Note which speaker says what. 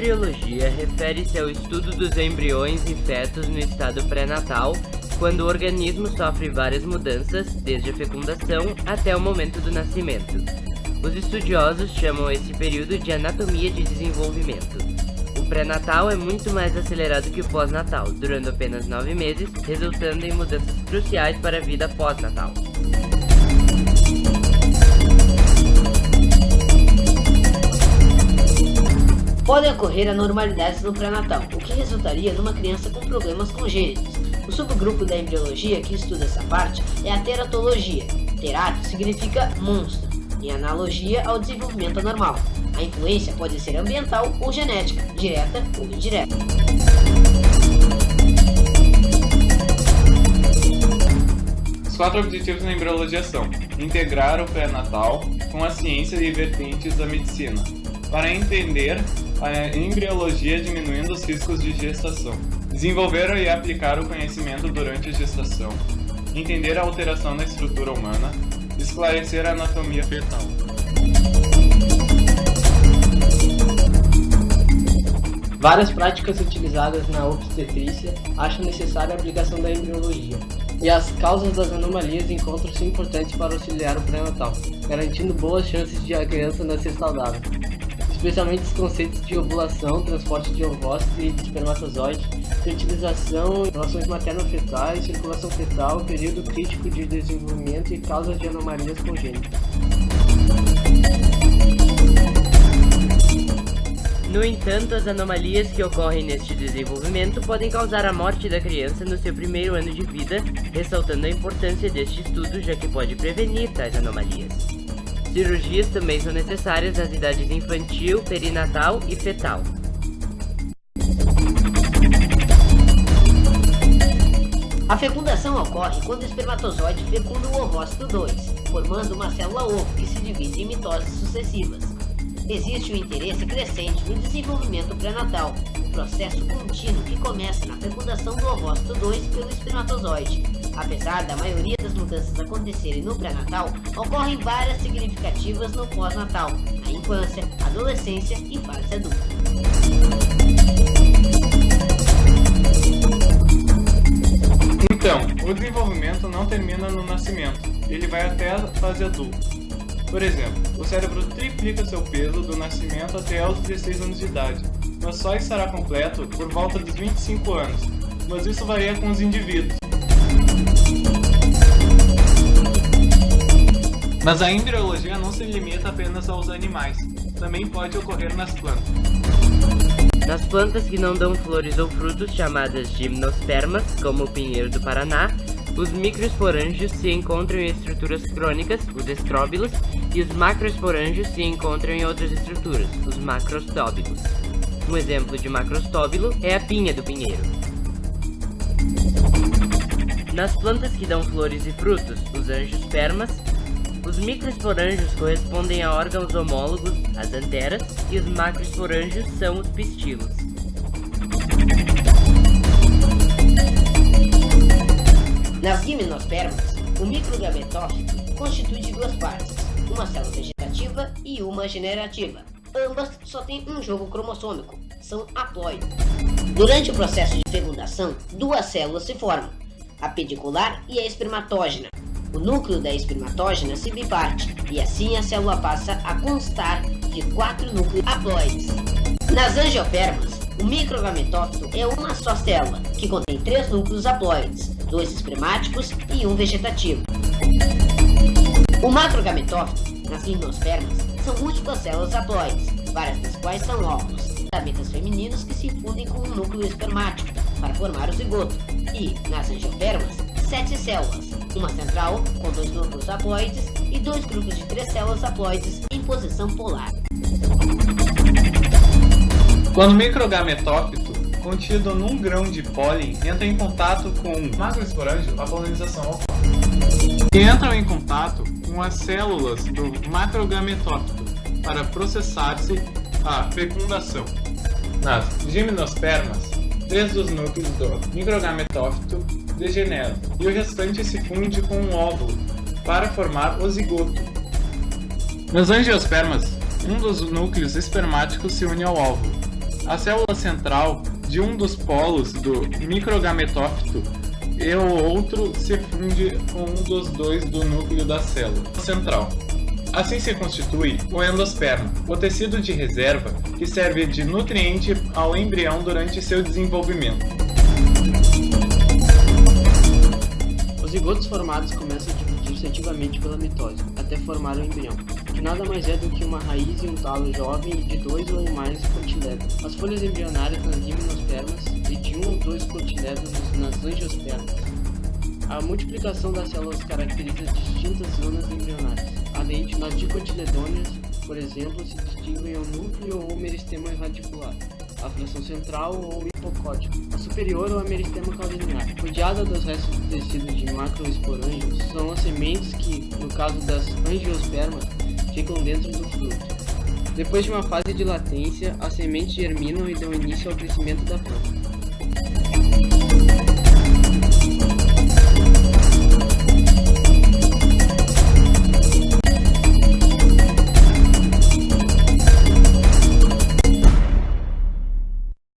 Speaker 1: embriologia refere-se ao estudo dos embriões e fetos no estado pré-natal, quando o organismo sofre várias mudanças, desde a fecundação até o momento do nascimento. Os estudiosos chamam esse período de anatomia de desenvolvimento. O pré-natal é muito mais acelerado que o pós-natal, durando apenas 9 meses, resultando em mudanças cruciais para a vida pós-natal.
Speaker 2: Podem ocorrer anormalidades no pré-natal, o que resultaria numa criança com problemas congênitos. O subgrupo da embriologia que estuda essa parte é a teratologia. Terato significa monstro, em analogia ao desenvolvimento anormal. A influência pode ser ambiental ou genética, direta ou indireta.
Speaker 3: Os 4 objetivos na embriologia são: integrar o pré-natal com a ciência e vertentes da medicina, para entender a embriologia diminuindo os riscos de gestação, desenvolver e aplicar o conhecimento durante a gestação, entender a alteração na estrutura humana, esclarecer a anatomia fetal.
Speaker 4: Várias práticas utilizadas na obstetrícia acham necessária a aplicação da embriologia, e as causas das anomalias encontram-se importantes para auxiliar o pré-natal, garantindo boas chances de a criança nascer saudável. Especialmente os conceitos de ovulação, transporte de ovócitos e de espermatozoide, fertilização, relações materno-fetais, circulação fetal, período crítico de desenvolvimento e causas de anomalias congênitas.
Speaker 1: No entanto, as anomalias que ocorrem neste desenvolvimento podem causar a morte da criança no seu primeiro ano de vida, ressaltando a importância deste estudo, já que pode prevenir tais anomalias. Cirurgias também são necessárias nas idades infantil, perinatal e fetal.
Speaker 2: A fecundação ocorre quando o espermatozoide fecunda o ovócito 2, formando uma célula-ovo que se divide em mitoses sucessivas. Existe um interesse crescente no desenvolvimento pré-natal, um processo contínuo que começa na fecundação do ovócito 2 pelo espermatozoide. Apesar da maioria das mudanças acontecerem no pré-natal, ocorrem várias significativas no pós-natal, na infância, adolescência e fase adulta.
Speaker 3: Então, o desenvolvimento não termina no nascimento, ele vai até a fase adulta. Por exemplo, o cérebro triplica seu peso do nascimento até aos 16 anos de idade, mas só estará completo por volta dos 25 anos, mas isso varia com os indivíduos. Mas a embriologia não se limita apenas aos animais, também pode ocorrer nas plantas.
Speaker 1: Nas plantas que não dão flores ou frutos, chamadas gimnospermas, como o pinheiro do Paraná, os microesporângios se encontram em estruturas crônicas, os estróbilos, e os macroesporângios se encontram em outras estruturas, os macrostóbilos. Um exemplo de macrostóbilo é a pinha do pinheiro. Nas plantas que dão flores e frutos, os angiospermas, os microesporângios correspondem a órgãos homólogos, as anteras, e os macroesporângios são os pistilos.
Speaker 2: Nas gimnospermas, o microgametófito constitui de 2 partes, uma célula vegetativa e uma generativa. Ambas só têm um jogo cromossômico, são haploides. Durante o processo de fecundação, 2 células se formam, a pedicular e a espermatógena. O núcleo da espermatógena se biparte, e assim a célula passa a constar de 4 núcleos haploides. Nas angiopermas, o microgametófito é uma só célula, que contém 3 núcleos haploides, 2 espermáticos e 1 vegetativo. O macrogametófito, nas gimnospermas, são múltiplas células haploides, várias das quais são óvulos, gametas femininos que se fundem com um núcleo espermático para formar o zigoto. E, nas angiopermas, 7 células, uma central com 2 núcleos haploides e 2 grupos de 3 células haploides em posição polar.
Speaker 3: Quando o microgametófito, contido num grão de pólen, entra em contato com o macroesporângio, a polinização ocorre. E entram em contato com as células do macrogametófito para processar-se a fecundação. Nas gimnospermas, 3 dos núcleos do microgametófito degeneram e o restante se funde com um óvulo para formar o zigoto. Nas angiospermas, um dos núcleos espermáticos se une ao óvulo. A célula central de um dos polos do microgametófito e o outro se funde com um dos dois do núcleo da célula central. Assim se constitui o endosperma, o tecido de reserva que serve de nutriente ao embrião durante seu desenvolvimento.
Speaker 4: Os zigotos formados começam a dividir-se ativamente pela mitose, até formar o embrião, que nada mais é do que uma raiz e um talo jovem de 2 ou mais cotilédonos. As folhas embrionárias nas gimnospermas e de 1 ou 2 cotilédonos nas angiospermas. A multiplicação das células caracteriza distintas zonas embrionárias. Nas dicotiledôneas, por exemplo, se distinguem o núcleo ou meristema radicular, a fração central ou hipocótico, a superior ou a meristema caulinear. Rodeada dos restos do tecido de macroesporângios, são as sementes que, no caso das angiospermas, ficam dentro do fruto. Depois de uma fase de latência, as sementes germinam e dão início ao crescimento da planta.